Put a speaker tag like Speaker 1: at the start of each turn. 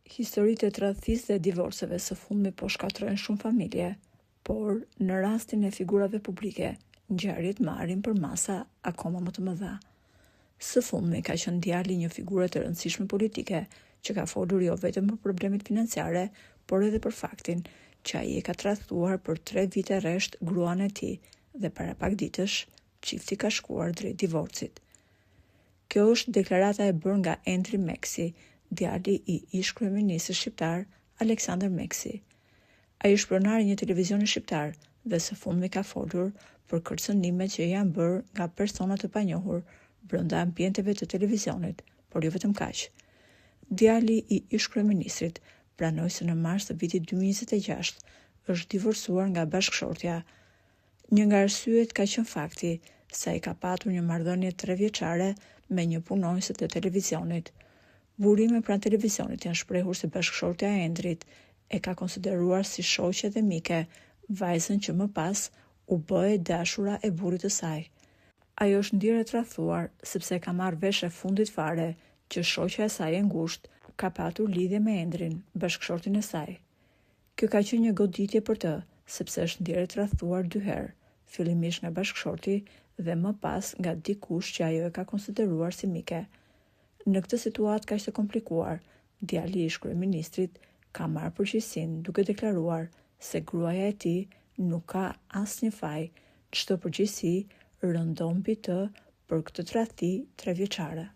Speaker 1: Historitë e tradhtisë dhe divorceve së fundmi po shkatrojnë shumë familje, por në rastin e figurave publike, ngjarjet marrin për masa akoma më të mëdha. Së fundmi ka qenë djali një figure të rëndësishme politike, që ka folur jo vetëm për problemet financiare, por edhe për faktin që ai e ka tradhtuar për 3 vite rresht gruan e tij dhe para pak ditësh çifti ka shkuar drejt divorcit. Kjo është deklarata e bërë nga Endri Meksi, djali i ish kryeministit shqiptar Aleksandar Meksi. Ai është pronar i një televizioni shqiptar dhe së fundmi ka folur për kërcënimet që janë bërë nga persona të panjohur brenda ambienteve të televizionit, por jo vetëm kaq. Djali i ish kryeministrit pranoi se në mars të vitit 2026 është divorcuar nga bashkëshortja. Një nga arsyet ka qenë fakti se ai ka patur një marrëdhënie 3 vjeçare me një punonjëse të televizionit. Burime pranë televizionit janë shprehur se bashkëshortja e Endrit e ka konsideruar si shoqe dhe mike vajzën që më pas u bë e dashura e burrit të saj. Ajo është ndjerë e tradhtuar sepse ka marrë vesh e fundit fare që shoqja e saj e ngushtë ka patur lidhje me Endrin, bashkëshortin e saj. Kjo ka qenë një goditje për të, sepse është ndjerë e tradhtuar 2 herë, fillimisht nga bashkëshorti dhe më pas nga dikush që ajo e ka konsideruar si mike. Në këtë situatë kaq të komplikuar, djali i ish kryeministrit ka marrë përgjegjësinë duke deklaruar se gruaja e tij nuk ka asnjë faj, çdo përgjegjësi rëndon mbi të për këtë tradhti 3 vjeçare.